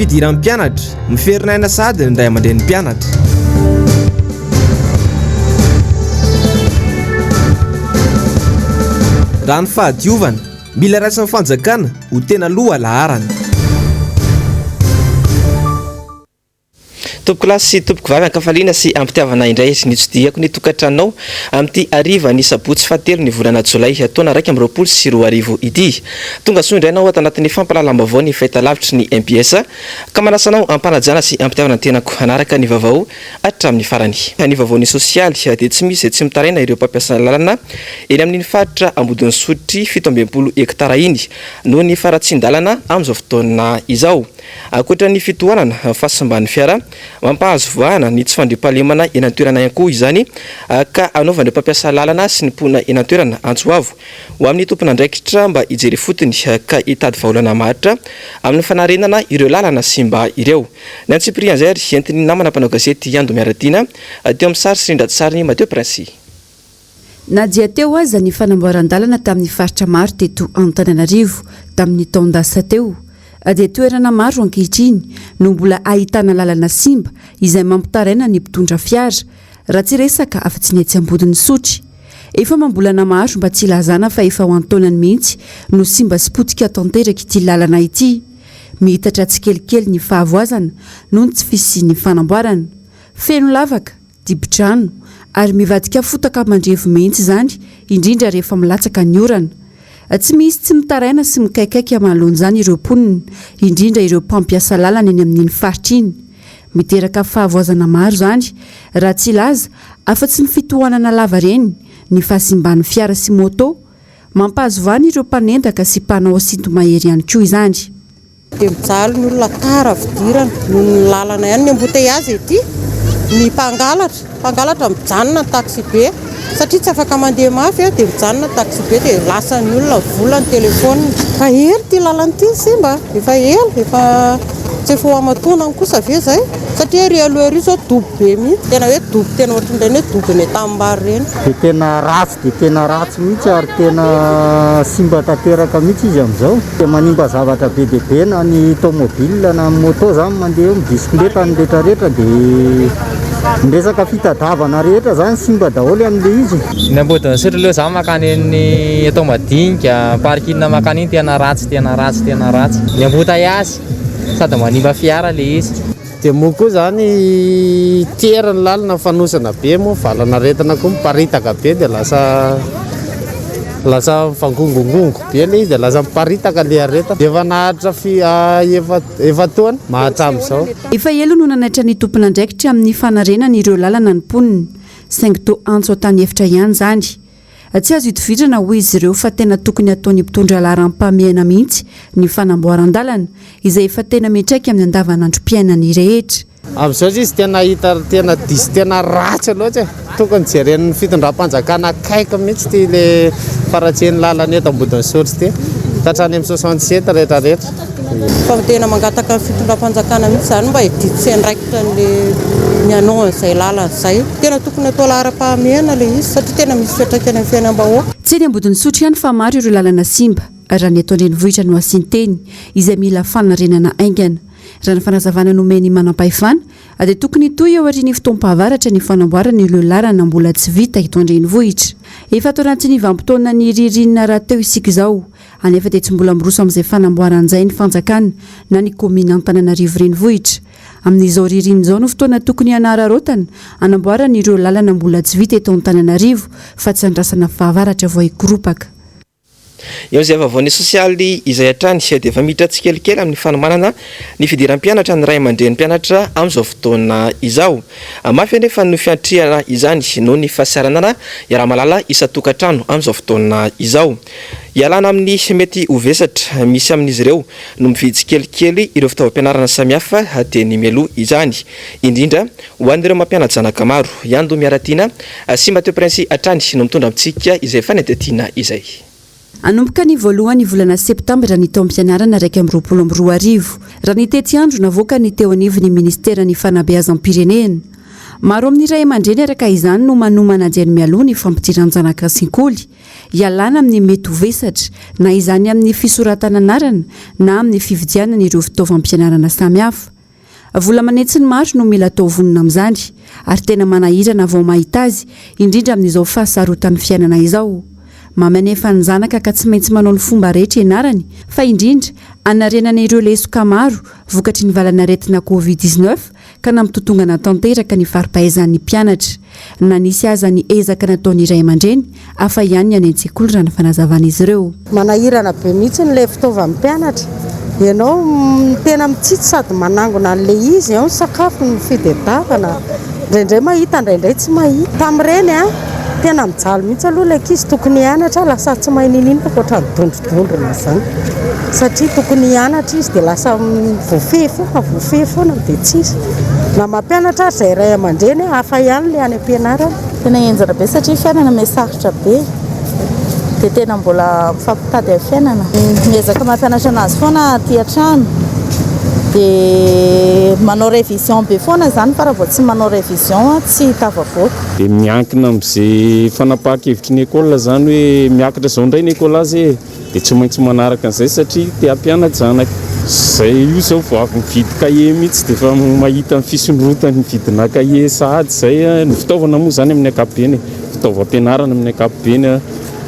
fidiran'ny mpianatra miferinaina sady ny ray aman-dren'ny mpianatra. Raha ny fahadiovana mila raisin'ny fanjakana ho tena loha laharana. Tompoko lasy sy tompoko vavy ankafaliana sy ampitiavana indray sy nitsodiako ny tokantranonao amin'ity ariva ny sabotsy fahatelo ny volana jolay taona 2024 ity. Tonga soa indray anao ato anatin'ny fampalalam-baovao ny fahitalavitry ny MPS ka manasanao ampanajana sy ampitiavana ny tenako hanaraka ny vaovao hatramin'ny farany. Ny vaovaony sosialy dia tsy misy tsy mitaraina ireo mpampiasa lalana eny amin'ny faritra Ambodin'ny Sotry 17 hektara iny noho ny faratsindalana amin'izao fotoana izao. Akoatra ny fitohanana fahasamban'ny fiara mampahazo voahana ny tsy fandriampahalemana eny an-toerana ihany koa izany ka anaovan'ireo mpampiasa lalana sy ny mponina eny an-toerana antsoavo ho amin'ny tompona andraikitra mba hijery fotony ka hitady vaolana mahatra amin'ny fanarenana ireo lalana sy mba ireo. Ny antsiprian zay ry entiny namana mpanao gazety Ando Miaratiana teo amin'ny sary sy rindratsariny Mateo Prince. Nadia teo aza ny fanamboaran-dalana tamin'ny faritra maro teto Antananarivo tamin'ny taon-dasa teo. Dia toerana maro ankehitriny no mbola ahitana lalana simba izay mampitaraina ny mpitondra fiara raha tsy resaka afa-tsy ny etsy Ambodin'ny Sotry. Efa mambolana maro mba tsy ilazana fa efa ho antaonany mihitsy no simba sy potika tanteraka ity lalana ity. Mihitatra tsikelikely ny fahavoazana noho ny tsy fisy ny fanamboarana. Feno lavaka, dibo-drano ary mivadika fotaka mandrevo mihitsy izany indrindra rehefa milatsaka ny orana. Tsy misy tsy mitaraina sy mikaikaiky amalohany izany ireo mponina indrindra ireo mpampiasa lalana eny amin'iny faritra iny. Miteraka fahavoazana maro izany raha tsy ilaza afa-tsy ny fitohanana lava reny ny fahasimban'ny fiara sy moto mampahazo vana ireo mpanendaka sy mpanao asinto mahery ihany koa izany. Dia mijaly ny olona tara fidirana noho ny lalana ihany ny embouteillage ety ny mpangalatra mijanona taxi be satria tsy afaka mandeha mafy dia mijanona taxi be dia lasa ny olona vola ny telefônina. Fa hely ty lalana ty simba efa hely efa tsy efa amatonana kosa ve zay satria ry aloha ry zao dobo be mihitsy tena hoe dobo tena ohatran'ireny hoe dobo ny tambary reny. Dia tena ratsy mihitsy ary tena simba tanteraka mihitsy izy amin'izao. Dia manimba zavatra be dia be na ny tomobile na moto zany mandeha bisikileta ny rehetrarehetra dia miresaka fitadiavana rehetra zany simba daholo amin'ilay izy. Ny Ambodin'ny Sotry aloha zany makany ny atao madinika parkina makany iny tena ratsy. Ny embouteillage sady manimba fiara le izy. Dia moa koa zany tera ny lalana fanosana be moa valana retina koa miparitaka be dia lasa fangongongongo be le izy dia lasa miparitaka le areta dia efa nahatra efa toana mahatram'izao. Efa elo no nanaitra ny tompona andraikitra amin'ny fanarenana ireo lalana ny mponina saingy to antso tany efitra ihany izany. Tsy azo hitovizana ho izy ireo fa tena tokony ataony mpitondra laharam-pahamehana mihitsy ny fanamboaran-dalana izay efa tena mitraika amin'ny andavanandrom-piainany rehetra. Amin'izao izy tena hita tena ratsy loatra. Tokony jeren'ny fitondram-panjakana akaiky mihitsy ty le faratsian'ny lalana eto Ambodin'ny Sotry ty katrany amin'ny 67 rehetrarehetra. Fa tena mangataka ny fitondram-panjakana mihitsy zany mba hiditsy andraikitra ny anao an'izay lalana izay. Tena tokony atao laharam-pahamehana le izy satria tena misy fiantraikany amin'ny fiainam-bahoaka. Tsy ny Ambodin'ny Sotry ihany fa maro ireo lalana simba raha ny eto andrenivohitra no asinteny izay mila fanarenana aingana. Raha ny fanazavana nomeny manam-pahefana dia tokony toy eo ary ny fotoam-pahavaratra ny fanamboarana ireo lalana mbola tsy vita eto andrenivohitra. Efa atao anaty ny vanim-potoana ny ririnina raha teo isika izao anefa dia tsy mbola miroso amin'izay fanamboaran'izay ny fanjakana na ny komina Antananarivo renivohitra. Amin'izao ririnina izao no fotoana tokony hanararotana hanamboarana ireo lalana mbola tsy vita eto Antananarivo fa tsy handrasana fahavaratra vao hikoropaka. Eo izay vaovaony sosialy izay hatrany dia efa miditra tsikelikely amin'ny fanomanana ny fidiram-pianatra ny ray aman-dren'ny mpianatra amin'izao fotoana izao. Mafy anefa ny fiantriana izany noho ny fahasiaranana iara-malala isa-tokantrano amin'izao fotoana izao. Ialana amin'ny mety ho vesatra misy amin'izy ireo no mividy tsikelikely ireo fitaovam-pianarana samihafa dia ny mialoha izany indrindra ho an'ireo mampianatra zanaka maro. Ando Miaratiana sy Mateo Prince hatrany no mitondra amintsika izay fanetetiana izay. Anomboka ny voalohany volana septambra ny taom-pianarana 2024 raha ny tety andro navoaka ny teo anivon'ny ministera ny fanabeazam-pirenena. maro amin'ny ray aman-dreny araka izany no manomana ajany mialoha ny fampidiran-janaka sekoly ialana amin'ny mety hovesatra na izany amin'ny fisoratana anarana na amin'ny fividianana ireo fitaovam-pianarana samihafa. Vola manetsiny maro no mila atao vonona amin'izany ary tena manahirana vao mahita azy indrindra amin'izao fahasarotan'ny fiainana izao. Mamanefa ny zanaka ka tsy maintsy manao ny fomba rehetra ianarany fa indrindra anarenana ireo lesoka maro vokatry ny valanaretina Covid-19 ka namitotongana tanteraka ny faripahaizan'ny mpianatra. Na nisy aza ny ezaka nataony iray aman-dreny afa ihany ny any an-tsekoly raha ny fanazavana izy ireo. Manahirana be mihitsy ny le fitaovan'ny mpianatra. Ianao tena mitsitsy sady manangona an'le izy ao ny sakafo ny fidedavana. Indraindray mahita, indraindray tsy mahita. Tamin'ireny tena mijaly mihitsy aloha ilay ankizy tokony hianatra lasa tsy mahay ninina ohatran'ny dondrodondrona zany. Satria tokony hianatra izy dia lasa voafehy foana dia tsisy. Na mampianatra izay ray aman-dreny hafa ihany ilay any am-pianarana. Tena enjana be satria fiainana misarotra be. Dia tena mbola mifampitady amin'ny fiainana. Miezaka mampianatra anazy foana aty an-trano. Dia manao révision be foana zany fa raha vao tsy manao révision tsy tafavoaka. Dia miankina amin'izay fanapahan-kevitry ny école zany hoe miakatra izao indray ny école azy dia tsy maintsy manaraka an'izay satria te hampianatra zanaka. Zay io izao vao avy mividy kahie mihitsy dia efa mahita ny fisondrotany ny vidina kahie sahady izay ny fitaovana moa zany amin'ny ankapobeny, fitaovam-pianarana amin'ny ankapobeny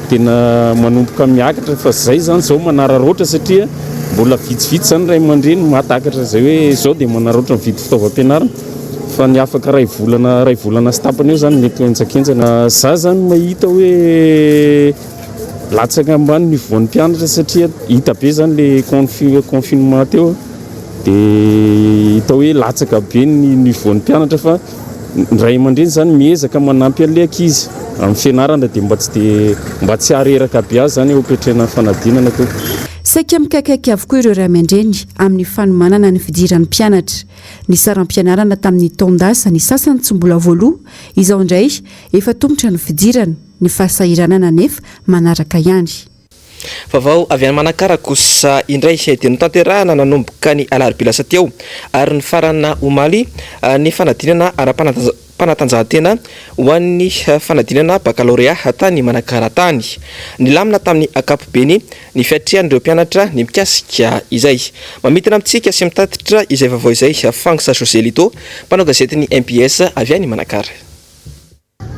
tena manomboka miakatra fa zay zany izao manararoatra satria mbola vitsivitsy zany ray aman-dreny mahatakatra zay hoe izao dia manaroatra mividy fitaovam-pianarana fa ny afaka ray volana sy tapany eo zany mety enjakenjana. Za zany mahita hoe latsaka ambany ny voan'ny mpianatra satria hita be zany le confinement teo dia hita hoe latsaka be ny voan'ny mpianatra fa ny ray aman-dreny zany miezaka manampy an'ilay ankizy amin'ny fianarana dia mba tsy hareraka be azy zany opetrena fanadinana teo. Saika mikakaiky avokoa ireo ray aman-dreny amin'ny fanomanana ny fidiran'ny mpianatra. Ny saram-pianarana tamin'ny taondasa ny sasany tsy mbola voaloha, izao indray efa tombotra ny fidirana, ny fahasahiranana nefa manaraka ihany. Vaovao avy any Manakara kosa indray dia notanterahana nanomboka ny alarobia lasa teo ary ny farana omaly ny fanadinana ara-panatanjahantena ho an'ny fanadinana baccalauréat tany Manakara tany. Nilamina tamin'ny ankapobeny ny fiatrian'ireo mpianatra ny mikasika izay. Mamitana amintsika sy mitatitra izay vaovao izay Fangsa José Lito, mpanao gazetiny MPS avy any Manakara.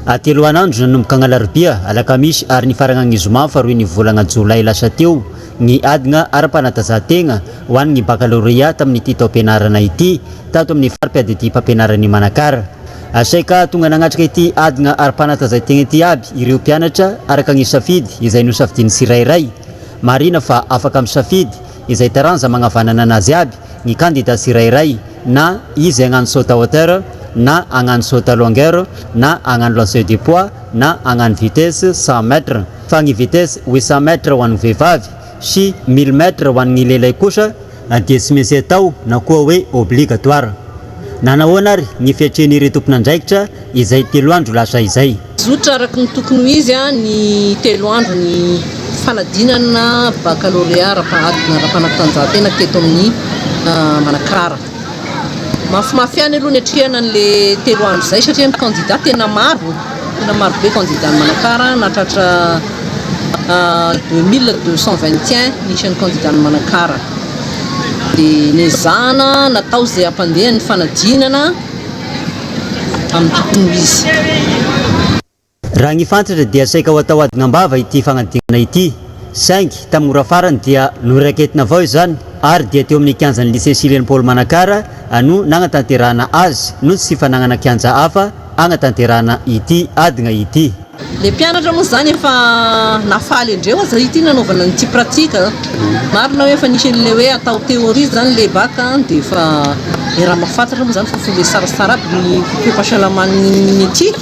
Atelo anandro nanomboka alarobia alakamisy ary ny farana zoma faharoa ny volana jolay lasa teo ny adina ara-panatanjahantena ho an'ny baccalauréat tamin'ny ity taom-pianarana ity tato amin'ny fari-piadity mpampianarany Manakara. Asaika tonga nanatrika ity adina ara-panatanjahantena ity aby ireo mpianatra araka ny safidy izay nosafidiny tsirairay. Marina fa afaka misafidy izay taranja magnavanana anazy aby ny candidat tsirairay na izy hagnano saut à hauteur na hagnano saut à longueur na hagnano lancer de poids na hagnano vitesse 100 mètres fa ny vitesse 800 mètres ho an'ny vehivavy sy 1000 mètres ho an'ny lehilahy kosa dia tsy maintsy atao na koa hoe obligatoire. Nanahoana ary ny fiatrehan'ny ireto tompon'andraikitra izay 3 andro lasa izay. Zotra araka ny tokony izy ny 3 andro ny fanadinana baccalauréat ara-panatanjahantena teto amin'ny Manakara. Mafiany aloha ny atrehana an'le 3 andro izay satria ny candidat tena maro be candidat ny Manakara natratra 2221 nisy ny candidat ny Manakara. Dia nezana natao izay hampandeha ny fanadinana amin'ny tokony izy. Raha ny fantatra dia saika ho atao adinam-bava ity fagnadinana ity. Saingy tamin'ny ora farany dia noraiketina avao izany ary dia teo amin'ny kianjan'ny lycée Silene Paul Manakara no nagnatanterahana azy no tsy fananana kianja hafa agnatanterahana ity adina ity. Le mpianatra moa zany efa nafaly andreo aza ity nanaovana ny pratika. Marina hoe efa nisy an'le hoe atao théorie zany le bac dia efa raha mahafantatra moa zany fa le sarasara aby ny koe-pahasalaman'ny ety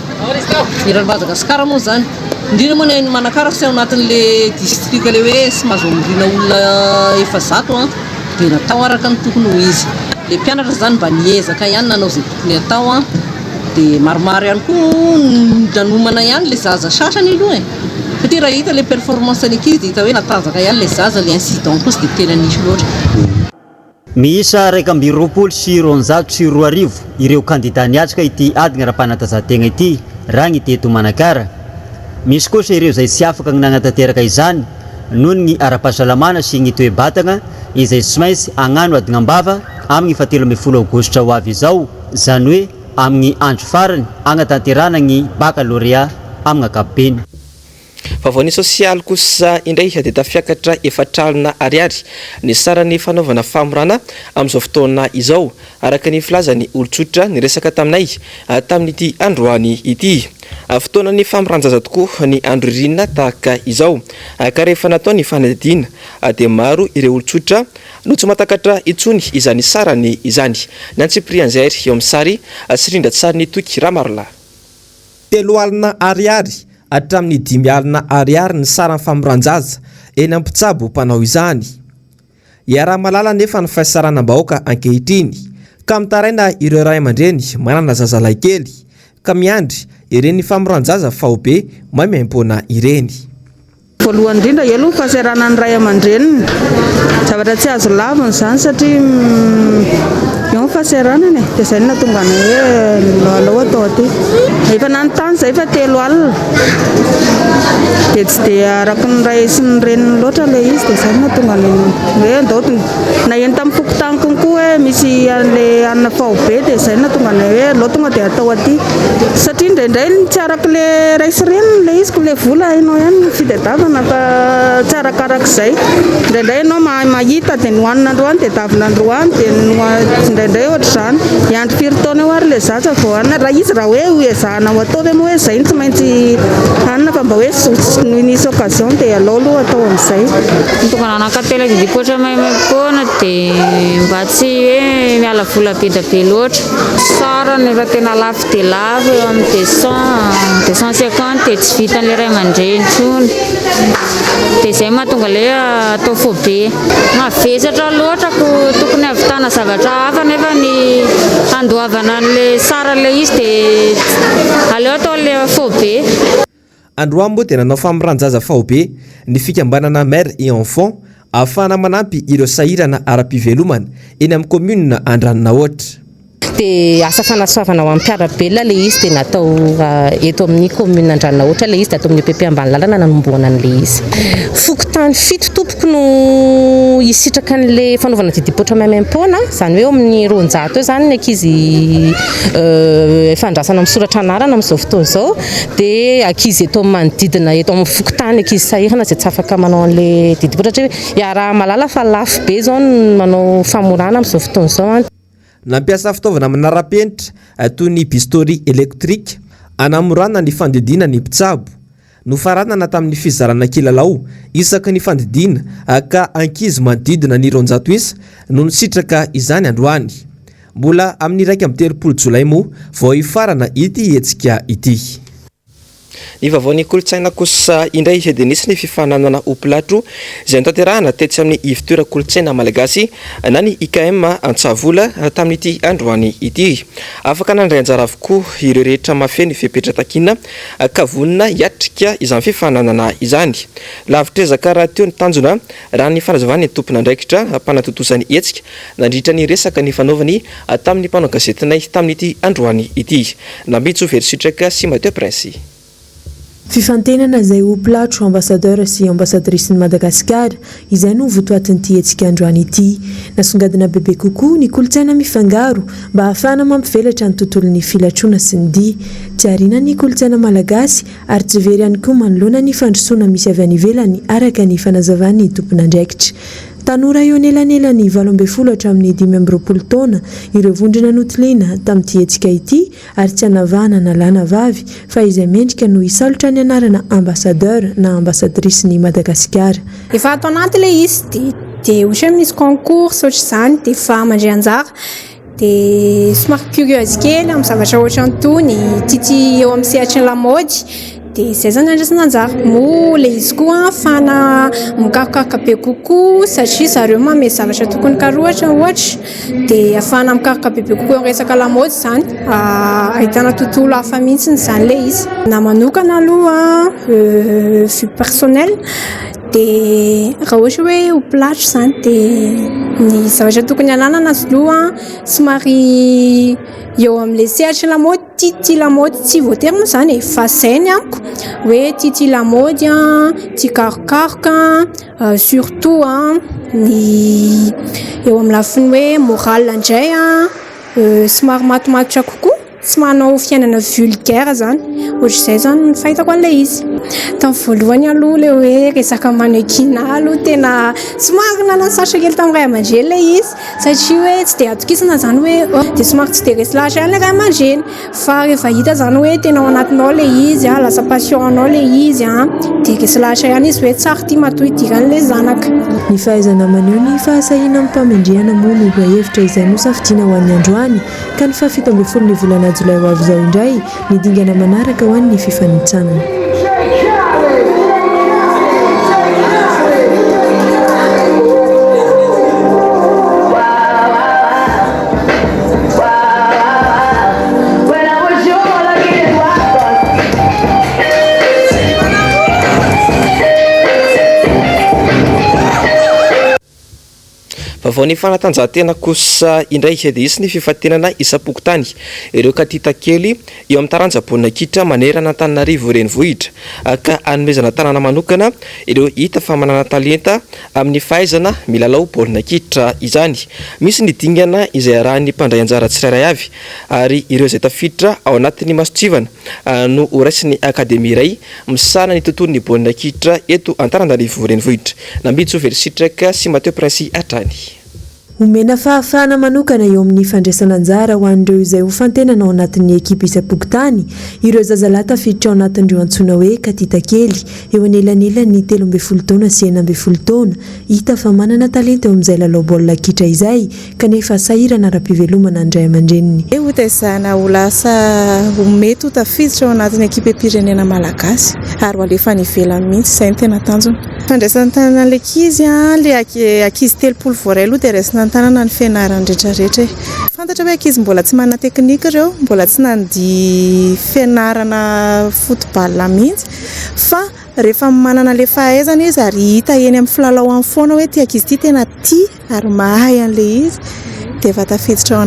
ny raha Madagasikara moa zany. Indrindra moa ny Manakara sy ao anatin'le district le hoe sy mahazo mirina olona 700 dia natao araka ny tokony ho izy. Le mpianatra zany mba niezaka ihany nanao izay tokony atao dia maromaro ihany koa nanomana ihany le zaza sasany aloha satria raha hita le performance ny ankizy dia hita hoe natanjaka ihany le zaza le incident koa sy dia tena nisy loatra. Miisa 220 ireo kandida niatrika ity adina ara-panatanjahantena ity raha ny teto Manakara. Misy kosa ireo izay tsy afaka nanatateraka izany noho ny ara-pahasalamana sy ny toe-batana izay tsy maintsy agnano adinam-bava amin'ny 17 aogositra ho avy izao, izany hoe amin'ny andro farany anatanterana ny baccalauréat amin'ny ankapobeny. Vavony sosialy kosa indray dia tafiakatra efatralina ariary ny sarany fanaovana famorana amin'izao fotoana izao araka ny filazany olon-tsotra ny resaka taminay tamin'ity androany ity. Fotoana ny famoranjaza tokoa ny andro ririna tahaka izao ka rehefa natao ny fanadidina dia maro ireo olon-tsotra no tsy matakatra itsony izany sarany izany. Ny Antsiprianzay eo amin'ny sary Sirindra Tsariny Toky Ramarola. 3 alina ariary hatramin'ny 5 alina ariary ny sarany famoranjaza eny Ampitsabo mpanao izany. Iaraha malala nefa ny fahasaranam-bahoaka ankehitriny ka mitaraina ireo ray aman-dreny manana zazalahy kely ka miandry ireny famoranjaza faobe maimaim-poana ireny. Voalohany indrindra aloha fahasairana ny ray aman-dreniny zavatra tsy azo laviny izany satria eo fahasaranany dia izay nahatonga ny hoe lalao atao aty. Efa nanontany izay fa 3 alina dia tsy dia araka ny ray sy ny reniny loatra ilay izy dia izay nahatonga ny hoe andao na eny tamin'ny fokotany konkoa hoe misy an'ilay anina faobe dia izay nahatonga ny hoe alao tonga dia atao aty satria indraindray tsy araka ilay ray sy reniny ilay izy ko ilay vola hainao ihany ny fitadiavana fa tsy arakarak'izay. Indraindray ianao mahita dia nohanina androany dia davina androany dia indraindray ohatr'izany iandro 4 taona eo ary ilay zaza vao hanina raha izy raha hoe hoezahana ho atao ve moa hoe izay tsy maintsy hanina fa mba hoe nisy occasion dia alao aloha atao amin'izay. Tonga nanakapela didipoatra maimaimpona dia mba tsy hoe miala vola be da be loatra. Sara nefa tena lafo dia lafo eo amin'ny 250 dia tsy vitan'ilay ray aman-dreny intsony. Dia izay mahatonga ilay atao fo be. Mavesatra loatra tokony havitana zavatra hafa nefa ny andohavana an'ilay sara ilay izy dia aleo atao ilay fo be. Androany moa dia nanao famoranjaza faobe ny fikambanana mère et enfant ahafahana manampy ireo sahirana ara-pivelomana eny amin'ny commune Andranonahoatra. Dia asa fanasoavana ho amin'ny mpiarabelona ilay izy dia natao eto amin'ny commune Andranonahoatra ilay izy dia atao amin'ny EPP Ambaninlalana nanomboana an'ilay izy. Fokontany 7 tompoko no hisitraka an'ilay fanaovana didipoitra maimaimpona, izany hoe amin'ny 200 eo izany ny ankizy fandrasana misoratra anarana amin'izao fotoana izao dia ankizy eto amin'ny manodidina eto amin'ny fokontany ankizy sahirana izay tsy afaka manao an'ilay didipoitra satria iaraha malala fa lafo be izao no manao famorana amin'izao fotoana izao. Nampiasa fitaovana manara-penitra toy ny bistory elektrika anamorana ny fandidina ny mpitsabo. Nofaranana tamin'ny fizarana kilalao isaky ny fandidina ka ankizy manodidina ny 200 isa no nisitraka izany androany. Mbola amin'ny 1 Jolay moa vao ifarana ity hetsika ity. Ny vavony kolotsaina kosa indray dia nisy ny fifananana opilatro izay notanterahana tetsy amin'ny ivotoera kolotsaina malagasy na ny IKM Antsavola tamin'ity androany ity. Afaka nandray anjara avokoa ireo rehetra mafeny fepetra takina ka vonina hiatrika izany fifananana izany. Lavitrezaka raha teo ny tanjona raha ny fanazavany tompona andraikitra mpanatotosany hetsika nandritra ny resaka ny fanaovany tamin'ny mpanao gazetinay tamin'ity androany ity. Nambitso Verisitraka sy Mateo Prince. Fifantenana izay opilatro ambassadeur sy ambassadrice ny Madagasikara izay no votoatin'ity hetsika androany ity. Nasongadina bebe kokoa ny kolotsaina mifangaro mba ahafahana mampivelatra ny tontolon'ny filatroana sy ny dia. Tsy ariana ny kolotsaina malagasy ary tsy very ihany koa manoloana ny fandrosoana misy avy any ivelany araka ny fanazavan'ny tompon'andraikitra. Tanora eo anelanelany 12 hatramin'ny 15 taona ireo vondrona notilina tamin'ity hetsika ity ary tsy hanavahana na lana vavy fa izay mendrika no hisalotra ny anarana ambassadeur na ambassadrice ny Madagasikara. Efa atao anaty ilay izy dia ohatra misy concours ohatr'izany dia efa mandray anjara dia somary curieuse kely amin'ny zavatra ohatra antony tity eo amin'ny sehatry ny lamaody. Dia izay zany andrasana anjara moa ilay izy koa ahafahana mikarokaroka be kokoa satria zareo manome zavatra tokony karohatra ohatra dia ahafahana mikaroka bebe kokoa eo resaka lamaody izany ahitana tontolo hafa mihitsy izany ilay izy. Na manokana aloha vue personnelle dia raha ohatra hoe ho platra izany dia ny zavatra tokony ananana azy aloha somary eo amin'ilay sehatra lamaody tia lamaody tsy voatery moa izany fa sainy amiko hoe tia lamaody tia karokaroka surtout ny eo amin'ny lafiny hoe moral indray somary matomatotra kokoa tsy manao fiainana vulgaire zany ohatr'izay zany ny fahitako an'ilay izy tamin'ny voalohany aloha ilay hoe resaka manekina aloha tena somary nanasatra kely tamin'ny ray aman-dreny ilay izy satria hoe tsy dia atokisana zany hoe dia somary tsy dia resy lahatra ihany ilay ray aman-dreny fa rehefa hita zany hoe tena ao anatinao ilay izy lasa passionanao ilay izy dia resy lahatra ihany izy hoe tsara tia matoy idiran'ilay zanaka. Ny fahaizana maneho ny fahasahina amin'ny mpamendrihana moa no hevitra izay nosafidiana ho an'ny androany ka ny 17 ny volana Jolay ho avy izao indray ny dingana manaraka ho an'ny fifanitsanana. Vaovao ny fanatanjahantena kosa indray dia isy ny fifantenana isam-pokotany ireo katita kely eo amin'ny taranja baolina kitra manerana Antananarivo renivohitra ka hanomezana tanàna manokana ireo hita fa manana talenta amin'ny fahaizana milalao baolina kitra izany. Misy ny dingana izay arahan'ny mpandray anjara tsirairay avy ary ireo izay tafiditra ao anatin'ny masotsivana no raisiny akademia iray misana ny tontolon'ny baolina kitra eto Antananarivo renivohitra. Nambitso Velisitraka sy Mateo Prince Atrany. Omena fahafahana manokana eo amin'ny fandraisana anjara ho an'ireo izay ho fantenana ao anatin'ny ekipa isam-pokotany ireo zazalahy tafiditra ao anatin'ireo antsoina hoe katita kely eo anelanelany 13 taona sy 14 taona hita fa manana talenta eo amin'izay lalao baolina kitra izay kanefa sahirana ara-pivelomana andray aman-dreniny. Hotezana ho lasa mety ho tafiditra ao anatin'ny ekipa pirenena malagasy ary ho alefa nivelany mihitsy izay no tena tanjona. Fandraisana tanana ilay ankizy ilay ankizy 3 voaray aloha dia raisina tanana ny fianarany rehetrarehetra. Fantatra hoe ankizy mbola tsy manana teknika ireo, mbola tsy nandihy fianarana football mihitsy fa rehefa manana ilay fahaizana izy ary hita eny amin'ny filalaoany foana hoe ity ankizy ity tena tia ary mahay an'ilay izy dia efa tafiditra ao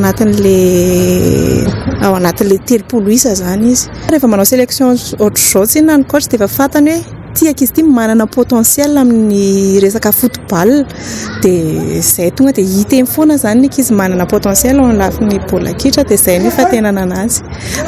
anatin'ilay 3 isa zany izy. Rehefa manao sélection ohatr'izao tsinona ny coach dia efa fantany hoe ity ankizy ity manana potentiel amin'ny resaka football dia izay tonga dia hita eny foana zany ny ankizy manana potentiel ao anatin'ny baolina kitra dia izay ny fahatenana anazy.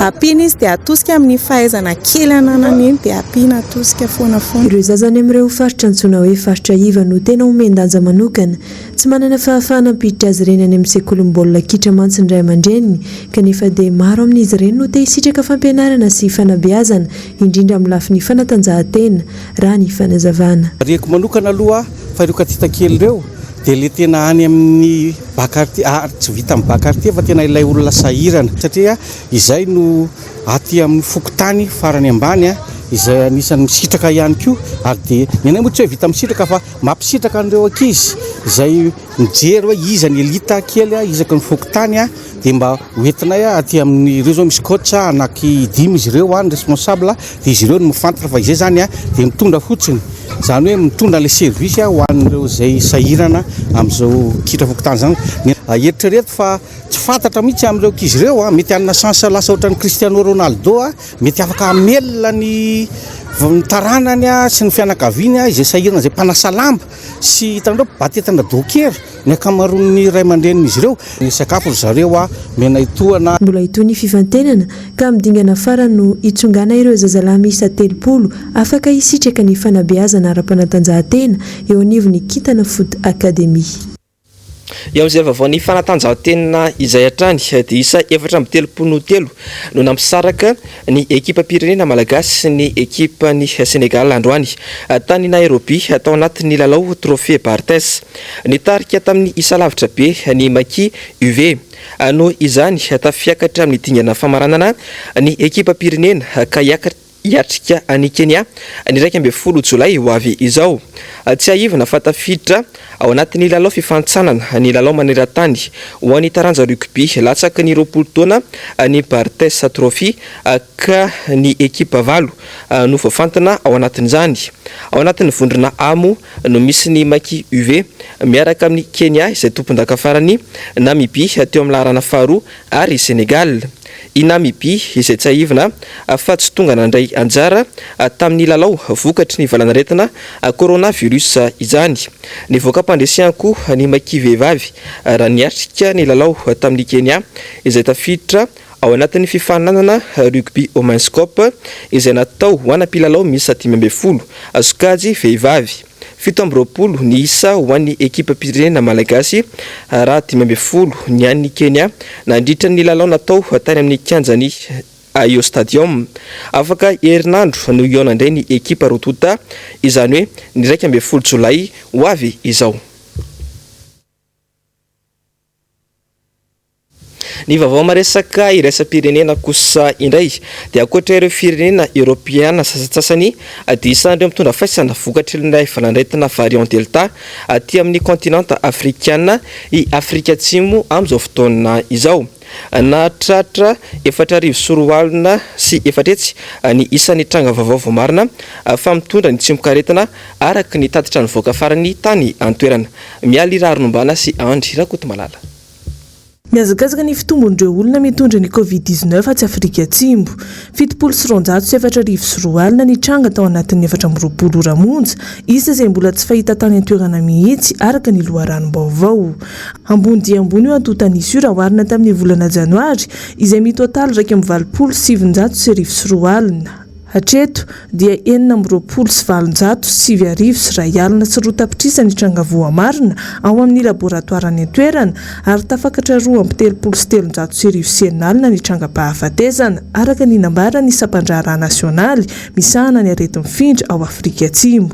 Ampiana izy dia atosika amin'ny fahaizana kely ananany iny dia ampiana atosika foana. Ireo zazany amin'ireo faritra antsoina hoe faritra iva no tena omendanja manokana tsy manana fahafahana ampiditra azy ireny any amin'ny sekolin'ny baolina kitra mantsy ny ray aman-dreniny kanefa dia maro amin'izy ireny no te hisitraka fampianarana sy fanabeazana indrindra amin'ny lafiny fanatanjahantena raha ny fanazavana. Reko manokana aloha fa ireo katita kely ireo dia le tena any amin'ny bakarty tsy vita amin'ny bakarty fa tena ilay olona sahirana satria izay no aty amin'ny fokotany farany ambany izay anisany misitraka ihany koa ary dia ny moa tsy hoe vita misitraka fa mampisitraka an'ireo ankizy izay mijery hoe iza ny elita kely izaka ny fokotany dia mba hoentinay aty amin'ireo zao misy coach anaky 5 izy ireo ny responsable dia izy ireo no mifantatra fa izay zany dia mitondra fotsiny zany hoe mitondra le service ho an'ireo izay sahirana amin'izao kitra fokotany zany. Eritrereto fa tsy fantatra mihitsy amin'ireo ankizy ireo mety hanana chance lasa ohatran'ny Cristiano Ronaldo mety afaka amelona ny taranany sy ny fianakaviany izay sahirana izay mpanasa lamba sy hitanareo batetana dokery ny akamaroan'ny ray aman-drenin'izy ireo ny sakafo zareo mena itoana. Mbola itony fifantenana ka midingana farany no hitsongana ireo zazalahy miisa 3 afaka hisitraka ny fanabeazana ara-panatanjahantena eo anivon'ny Kitana Foot Academy. Eo amin'izay vaovao ny fanatanjahantena izay hatrany dia isa 4 no nampisaraka ny ekipa pirenena malagasy sy ny ekipa ny Senegal androany tany Nairobi atao anatin'ny lalao trophée Barthès nitarika tamin'ny isa lavitra be ny Maki UV no izany tafiakatra amin'ny dingana famaranana ny ekipa pirenena ka hiatrika any Kenya ny 12 Jolay ho avy izao. Tsy aivana fa tafiditra ao anatin'ny lalao fifanitsanana ny lalao maneran-tany ho an'ny taranja rugby latsaky ny 20 taona ny Bartes Trophy ka ny ekipa valo no voafantana ao anatin'izany. Ao anatin'ny vondrona amo no misy ny Maki UV miaraka amin'ny Kenya izay tompon-daka farany, Namibia teo amin'ny laharana faharoa ary Senegal. I Namibia izay tsy aivana fa tsy tonga nandray anjara tamin'ny lalao vokatry ny valanaretina coronavirus izany. Ny voakam-pandresehana koa ny Maki vehivavy raha niatrika ny lalao tamin'ny Kenya izay tafiditra ao anatin'ny fifaninanana rugby Women's Cup izay natao ho anam-pilalao miisa 15 sokajy vehivavy. 17 ny isa ho an'ny ekipa pirenena malagasy raha 15 ny an'ny Kenya nandritra ny lalao natao tany amin'ny kianjany Ayo Stadium. Afaka herinandro no iona ny ekipa rotota izany hoe ny 12 Jolay ho avy izao. Ny vaovao maresaka iraisam-pirenena kosa indray dia ankoatra ireo firenena Europeana sasatsasany disandreo mitondra faisana vokatry ilay valandraitina variant Delta aty amin'ny kontinanta afrikana i Afrika Atsimo amin'izao fotoana izao. Nahatratra 4,4 sy 4 ny isan'ny tranga vaovao voamarina fa mitondra ny tsimbokaretina araka ny tatitra ny voaka farany tany antoerana. Mialy raronombana sy Andry Rakotomalala. Miazakazaka ny fitombon'ireo olona mitondra ny Covid-19 aty Afrika Atsimo. 7,4 ny tranga tao anatin'ny 420 ora monja, isa izay mbola tsy fahita tany antoerana mihitsy araka ny loharanom-baovao. Ambony dia ambony eo antotanisy io raha oharina tamin'ny volana Janoary izay mitotaly 7,720. Hatreto dia 7,720 sy roa tapitrisa ny tranga voamarina ao amin'ny laboratoara ny antoerana ary tafakatra 2,730 ny tranga-pahafatezana araka ny nambarany sampandraharaha nasionaly misahana ny areti-mifindra ao Afrika Atsimo.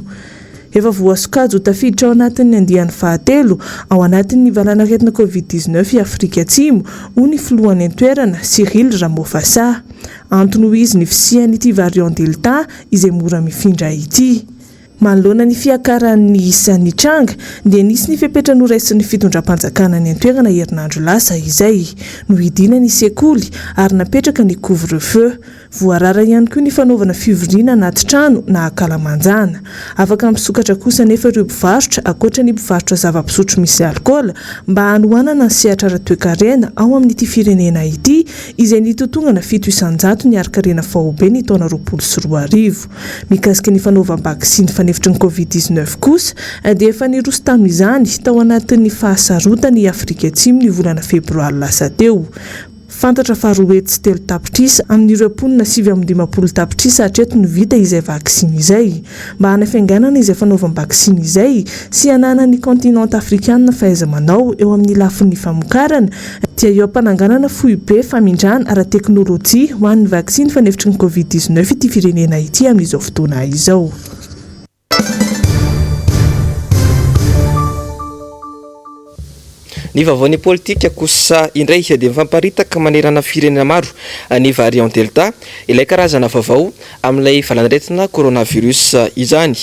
Efa voasokajy ho tafiditra ao anatin'ny andiany fahatelo ao anatin'ny valanaretina Covid-19 i Afrika Atsimo ho ny filohan'ny antoerana Cyril Ramaphosa. Antony ho izy ny fisian'ity variant Delta izay mora mifindra ity. Manoloana ny fiakaran'ny isan'ny tranga dia nisy ny fepetra noraisin'ny fitondram-panjakana ny antoerana herinandro lasa izay. Nohidina ny sekoly ary napetraka ny couvre-feu. Voarara ihany koa ny fanaovana fivoriana anaty trano na akalamanjana. Afaka misokatra kosa nefa ireo mpivarotra ankoatra ny mpivarotra zava-pisotro misy alkaola mba hanohanana ny sehatra ara-toe-karena ao amin'ity firenena ity izay nitotongana 700 ny ari-karena fahobe ny taona 2024. Mikasika ny fanaovam-bakisiny fanefitry ny Covid-19 kosa dia efa niroso tamin'izany tao anatin'ny fahasarotany Afrika Atsimo ny volana Febroary lasa teo. Fantatra fa 3 tapitrisa amin'ireo ponina 7,50 tapitrisa hatreto no vita izay vaksiny izay. Mba hanafianganana izay fanaovam-vaksiny izay sy hananany kontinanta afrikana fahaiza-manao eo amin'ny lafin'ny famokarana dia eo ampananganana fohy be famindrana ara-teknôlôjia ho an'ny vaksiny fanefitry ny Covid-19 ity firenena ity amin'izao fotoana izao. Ny vaovao politika kosa indray dia mifamparitaky manerana firenena maro ny variant Delta ilay karazana vaovao amin'ilay valandraitina coronavirus izany.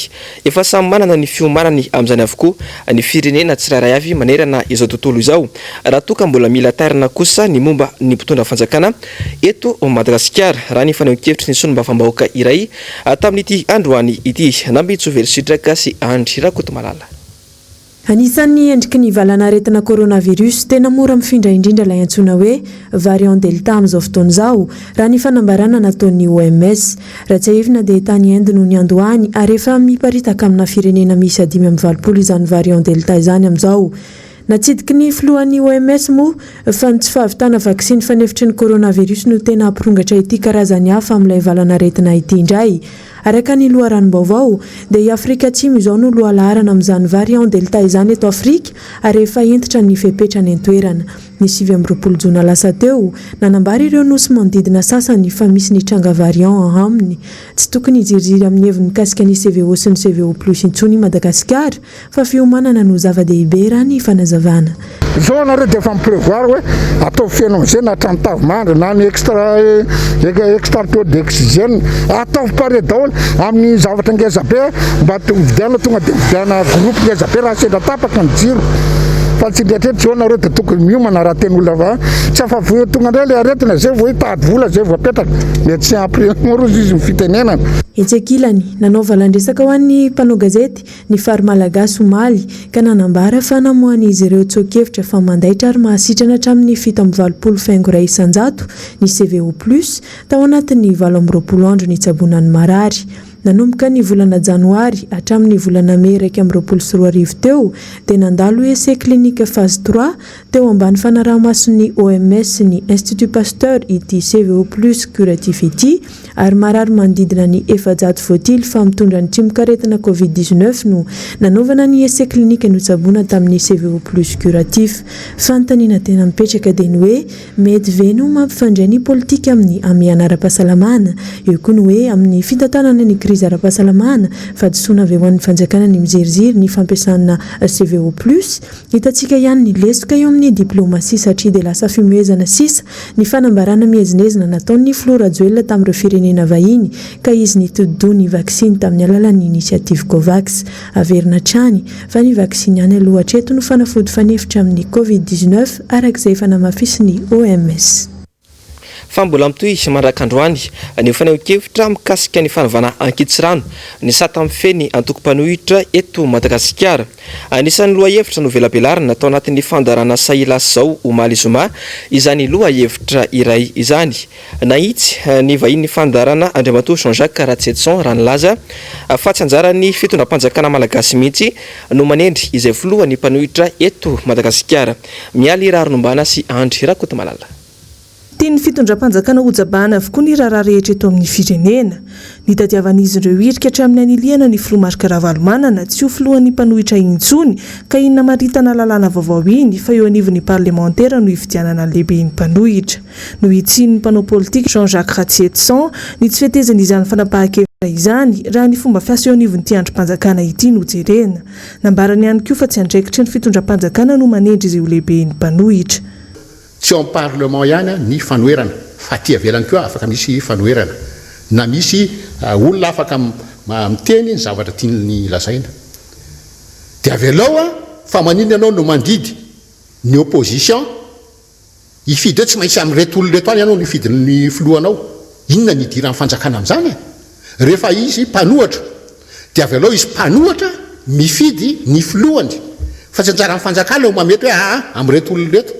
Efa samy manana ny fiomanany amin'izany avokoa ny firenena tsirairay avy manerana izao tontolo izao. Raha toka mbola mila tarina kosa ny momba ny mpitondra fanjakana eto Madagasikara raha ny faneho-kevitry ny solombavambahoaka iray tamin'ity androany ity. Nambitsovery sitraka sy Andry Rakotomalala. Anisan'ny endriky ny valanaretina coronavirus tena mora mifindra indrindra ilay antsoina hoe variant Delta amin'izao fotoana izao raha ny fanambarana nataon'ny OMS. Raha tsy ahivina dia tany Inde no niandohany ary efa miparitaka amina firenena misy 5,20 izany variant Delta izany amin'izao. Natsidiky ny filohan'ny OMS moa fa ny tsy fahavitana vaksiny fanefitry ny coronavirus no tena hampirongatra ity karazany hafa amin'ilay valanaretina ity indray. araka ny loharanom-baovao dia i Afrika Atsimo izao no lohalarana amin'izany variant delta izany eto Afrika ary efa entitra ny fepetra ny antoerana. Ny 7 jona lasa teo nanambara ireo nosy manodidina sasany fa misy ny tranga variant aminy. Tsy tokony hijirijiry amin'ny heviny mikasika ny CVO sy ny CVO plus intsony Madagasikara fa fiomanana no zava-dehibe raha ny fanazavana. Zao nareo dia efa miprevoir hoe atao fiainao izay na trano-tavomandry na ny extracteur d'oxygène ataovy pare daholo amin'ny zavatra ngezabe mba vidiana tonga dia vidiana groupe ngezabe raha sendra tapaka ny jiro. Fa tsy ndretrehitra zao nareo dia tokony miomana raha teny olona va tsy afavoe tonga indray le aretina zay vao hitady vola zay vao apetraka dia tsy ampirorozy izy mifitenenana. Etsekilany nanao valandresaka ho an'ny mpanao gazety ny fary malagasy omaly ka nanambara fa namohan'izy ireo tsokevitra fa mandaitra ary mahasitrana hatramin'ny 7 faingo iray isan-jato ny CVO plus tao anatin'ny 20 andro ny tsabonan'ny marary. Nanomboka ny volana janoary hatramin'ny volana May 2024 teo dia nandalo essai clinique phase 3 teo ambany fanaraha-mason'ny OMS ny Institut Pasteur ity CVO plus curatif ity ary marary manodidina ny 400 voatily fa mitondra ny tsimikaretina COVID-19 no nanaovana ny essai clinique notsaboana tamin'ny CVO plus curatif. Fanontaniana tena mipetraka dia ny hoe mety ve no mampifandray ny politika amin'ny amiana ara-pahasalamana eo koa ny hoe amin'ny fitantanana ny krizy ara-pahasalamana fadisoana avy ho an'ny fanjakana ny mizeriziry ny fampiasana CVO plus hitantsika ihany ny lesoka eo amin'ny diplomasia satria dia lasa fimoezana sisa ny fanambarana mihezinezina nataon'ny Flora Joel tamin'ireo firenena vahiny ka izy nitodidoha ny vaksiny tamin'ny alalan'ny initiative Covax. Averina trany fa ny vaksiny ihany aloha hatreto no fanafody fanefitra amin'ny COVID-19 arak'izay efa namafisy ny OMS. Fa mbola mitoy manaraka androany ny faneho-kevitra mikasika ny fanovana ankitsirano ny sata amin'ny feny antoko-panohitra eto Madagasikara. Anisan'ny lohahevitra no velabelarina natao anatin'ny fandarana Sailas zao omaly zoma izany lohahevitra iray izany. Nahitsy ny vahiny fandarana Andriamatoa Jean-Jacques Ratsetson raha nilaza fa tsy anjaran'ny fitondram-panjakana malagasy mihitsy no manendry izay voalohany mpanohitra eto Madagasikara. Mialy raronombana sy Andry Rakotomalala. Tiany fitondram-panjakana hojabana avokoa ny raharaha rehetra eto amin'ny firenena. Ny tadiavan'izy ireo irika hatramin'ny aniliana ny filoha Marc Ravalomanana tsy ho filohan'ny mpanohitra intsony ka inona maritana lalàna vaovao iny fa eo anivon'ny parlementaire no hifidianana lehibe ny mpanohitra. No hitsin'ny mpanao politika Jean-Jacques Ratsetson ny tsy fetezana izany fanapahan-kevitra izany raha ny fomba fiasa eo anivon'ity androm-panjakana ity no jerena. Nambarany ihany koa fa tsy andraikitra ny fitondram-panjakana no manendry izay ho lehibe ny mpanohitra. Tsy ao parlement ihany ny fanoherana fa aty avelany koa afaka misy fanoherana na misy olona afaka miteny ny zavatra tiany lazaina dia avelao fa manino ianao no mandidy ny opposition ifidy tsy maintsy amin'ny reto olona reto any ianao no ifidin'ny filohanao inona ny idiran'ny fanjakana amin'izany rehefa izy mpanohatra dia avelao izy mpanohatra mifidy ny filohany fa tsy anjaran'ny fanjakana ho mamety hoe amin'ny reto olona reto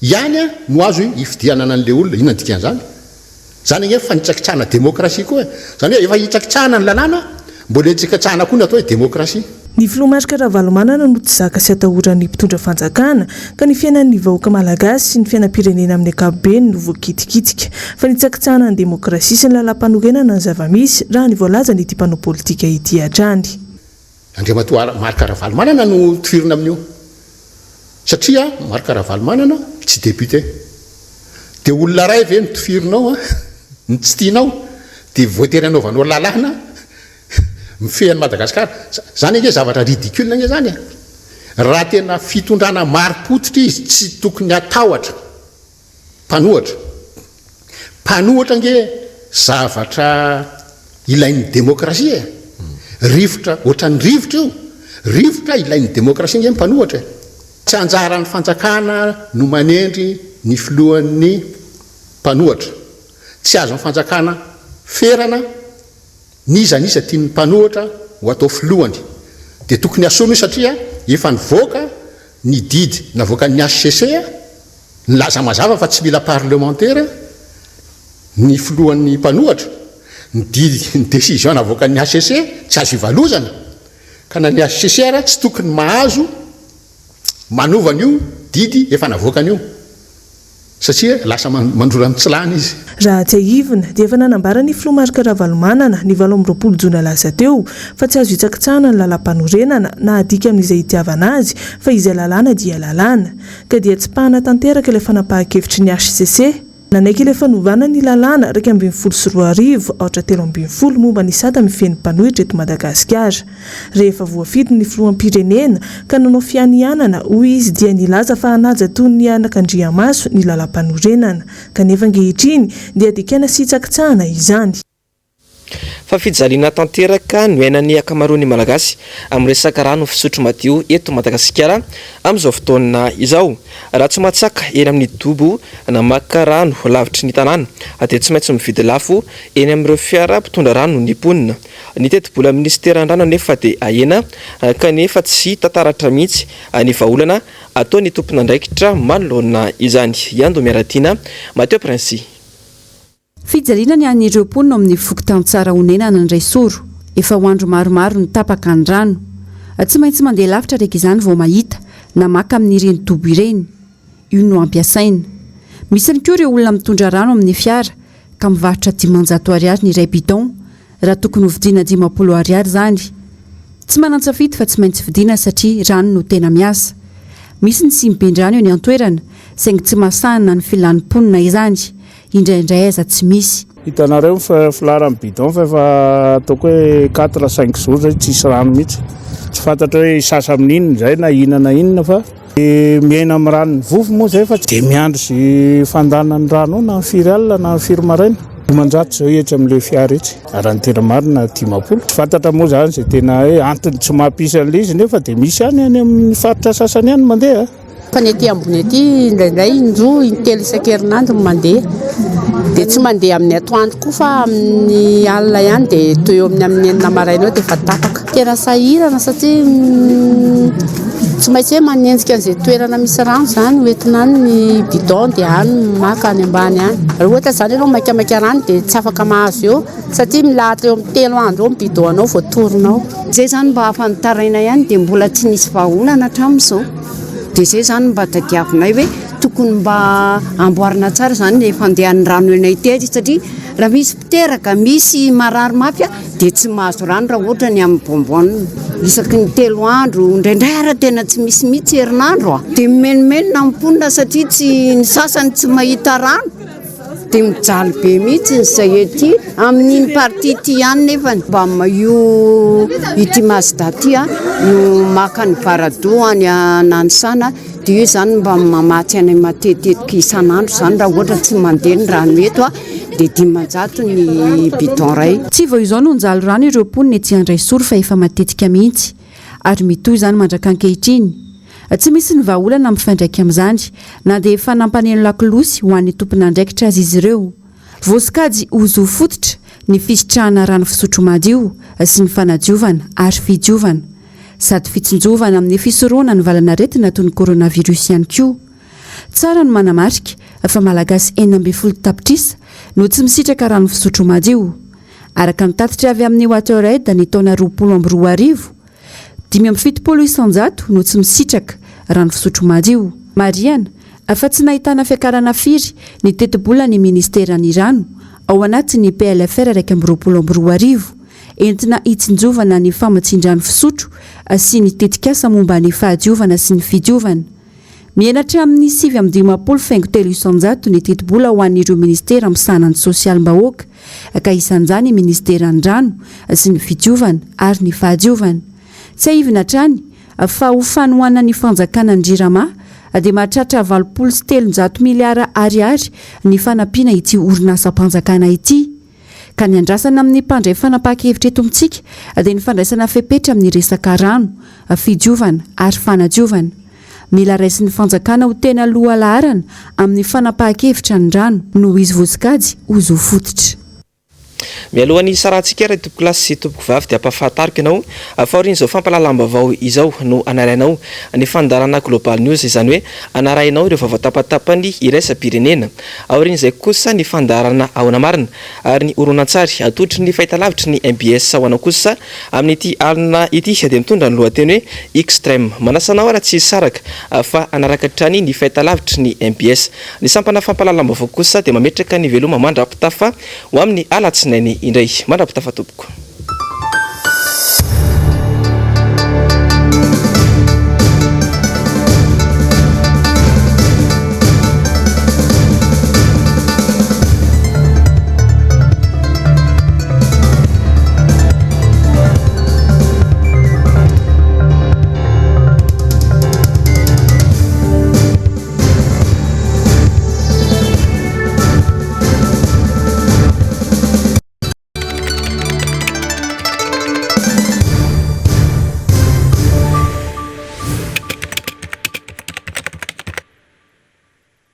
ihany no azo ifidianana an'le olona inona ny dikan'izany zany gne fa nitsakitsahana demokrasia koa zany hoe efa hitsakitsahana ny lalàna mbola hitsakitsahana koa ny atao hoe demokrasia. Ny filoha Marc Ravalomanana no tsy zaka sy atahoran'ny mpitondra fanjakana ka ny fiainan'ny vahoaka malagasy sy ny fiainam-pirenena amin'ny ankapobeny no voakitikitika fa nitsakitsahana ny demokrasia sy ny lalam-panorenana ny zavamisy raha ny voalaza ny ity mpanao politika ity hatrany. Andriamatoa Marc Ravalomanana no tifirina amin'io satria Marc Ravalomanana tsy député dia olona ray ve ny tofirinao ny tsy tianao dia voatery anaovanao lalàna mifehan'ny Madagasikara zany nge zavatra ridicule nge zany raha tena fitondrana mari-potitra izy tsy tokony atahotra mpanohatra nge zavatra ilain'ny demokrasia rivotra ohatran'ny rivotra io rivotra ilain'ny demokrasia nge mpanohatra tsy anjaran'ny fanjakana no manendry ny filohan'ny mpanohatra tsy azo ny fanjakana ferana nizanisa tian'ny mpanohatra ho atao filohany dia tokony asoana io satria efa nivoaka ny didy navoaka ny HCC ny laza mazava fa tsy mila parlementaire ny filohan'ny mpanohatra ny didy ny décision navoaka ny HCC tsy azo ivalozana ka na ny HCCR tsy tokony mahazo manovana io didy efa navoakana io satria lasa mandrorany tsy lany izy raha tsy aivina dia efa nanambara ny filomarika ravalomanana ny 20 jona lasa teo fa tsy azo hitsakitsahana ny lalam-panorenana na adika amin'izay hitiavana azy fa izay lalàna dia lalàna ka dia tsy pahana tanteraka ilay fanapahan-kevitry ny HCC nanaiky ilay fanovana ny lalàna 240 aotra 3 momba ny sata mifeny mpanohitra eto Madagasikara rehefa voafidy ny filoham-pirenena ka nanao fianianana hoy izy dia nilaza fa hanaja toy ny anak'Andriamaso ny lalam-panorenana kanefa ankehitriny dia dikana sy hitsakitsahana izany. Fa fijaliana tanteraka no ainan'ny akamaroan'ny malagasy amin'ny resaka rano fisotro madio eto Madagasikara amin'izao fotoana izao. Raha tsy matsaka eny amin'ny dobo na maka rano lavitry ny tanàna dia tsy maintsy mividy lafo eny amin'ireo fiara mpitondra rano ny ponina. Ny teti-bola ministeran-drano nefa dia ahena kanefa tsy tantaratra mihitsy ny vahaolana ataon'ny tompon'andraikitra manoloana izany. Iando miaratiana Mateo Prince. Fijaliana ny an'ireo mponina amin'ny fokontany-tsara honenana indray soro efa ho andro maromaro ny tapaka ny rano tsy maintsy mandeha lavitra reka izany vao mahita na maka amin'ireny dobo ireny io no ampiasaina. Misy ny koa ireo olona mitondra rano amin'ny fiara ka mivarotra 500 ariary ny iray bidon raha tokony ho vidiana 50 ariary zany. Tsy manantsafidy fa tsy maintsy vidiana satria rano no tena miasa. Misy ny simben-drano eo ny antoerana saingy tsy mahasahana ny filan'ny mponina izany. Indraindray aiza tsy misy. Hitanareo filaran'ny bidon fa efa ataoko hoe 4-5 jours zay tsisy rano mihitsy. Tsy fantatra hoe sasa amin'inona zay na inona fa miaina amin'ny ranony vovo moa zay fa dia miandry sy fandanan'ny rano na firy alina na firy maraina. 500 zao ehatra amin'ilay fiara etsy raha ny tena marina 10. Tsy fantatra moa zany zay tena hoe antony tsy mampisy an'ilay izy nefa dia misy any amin'ny faritra sasany any mandeha. Fa ny ety ambony ety indraindray indroa intelo isan-kerinandro mandeha dia tsy mandeha amin'ny atoandro koa fa amin'ny alina ihany dia toy eo amin'ny 9 maraina eo dia efa tapaka. Tena sahirana satria tsy maintsy hoe manenjika an'izay toerana misy rano zany hoentina any ny bidon dia any maka any ambany any. Raha ohatra zany ianao makamaka rano dia tsy afaka mahazo eo satria milahatra eo amin'ny 3 andro eo ny bidon anao vao torinao. Zay zany mba hafantarana ihany dia mbola tsy nisy vahaolana hatramin'izao. Dia zay zany mba tadiavinay hoe tokony mba amboarina tsara zany ny fandehan'ny rano enay tety satria raha misy mpiteraka misy marary mafy dia tsy mahazo rano raha ohatra ny amin'ny bonbonne. Isaky ny 3 andro indraindray ara tena tsy misy mihitsy herinandro dia menomenona mponina satria tsy ny sasany tsy mahita rano dia mijaly be mihitsy izay ety amin'iny parti ty ihany nefa mba maio ity Mazda ty no maka ny Varado any Nanisana dia io zany mba mamatsy anay matetetika isan'andro zany raha ohatra tsy mandeha ny rano eto dia 500 ny bidon ray. Tsy vao izao no njalo rano ireo mponina ety andray soro fa efa matetika mihitsy ary mitoy zany mandraka ankehitriny. Tsy misy ny vahaolana mifandraika amin'izany na dia efa nampaneno lakilosy ho an'ny tompon'andraikitra azy izy ireo. Voasikajy ozo fototra ny fisitrahana rano fisotro madio sy ny fanadiovana ary fidiovana sady fitsinjovana amin'ny fisoroana ny valanaretina toy ny coronavirus ihany koa. Tsara no manamarika fa malagasy 40 tapitrisa no tsy misitraka rano fisotro madio. Araka ny tatitra avy amin'ny Waterred ny taona 2022 570 isan-jato no tsy misitraka rano fisotro madio. Mariana afa tsy nahitana fiakarana firy ny teti-bola ny ministeran'ny rano ao anatin'ny PLFR 2022 entina hitsinjovana ny famatsin-drano fisotro sy ny tetikasa momba ny fahadiovana sy ny fidiovana. Mienatra amin'ny 750 isan-jato ny teti-bola ho an'ireo ministera amin'ny sanany sosialim-bahoaka ka isan'izany ministeran'ny rano sy ny fidiovana ary ny fahadiovana. Tsy aivina trany fa ho fanohana ny fanjakana ny Jirama dia mahatratra 700 miliara ariary ny fanampiana ity orinasa-mpanjakana ity. Ka ny andrasana amin'ny mpandray fanapahan-kevitra eto amintsika dia ny fandraisana fepetra amin'ny resaka rano, fidiovana ary fanadiovana. Mila raisin'ny fanjakana ho tena loha laharana amin'ny fanapahan-kevitra ny rano noho izy voasikajy ozo fototra. mialohan'ny sarantsika ry tompoko lasy sy tompoko vavy dia ampahafantariko ianao fahorin'izao fampalalambavao izao no anarainao ny fandarana global news izany hoe anarainao ireo vavatapatapany iraisam-pirenena aorian'izay kosa ny fandarana ahona marina ary ny oronan-tsary atotry ny fahitalavitry ny MBS hoanao kosa amin'ity alina ity dia mitondra ny lohateny hoe extrême manasanao raha tsy saraka fa anaraka trany ny fahitalavitry ny MBS ny sampana fampalalambavao kosa dia mametraka ny veloma mandrapitafa ho amin'ny alatsinainy indray mandrapitafa tompoko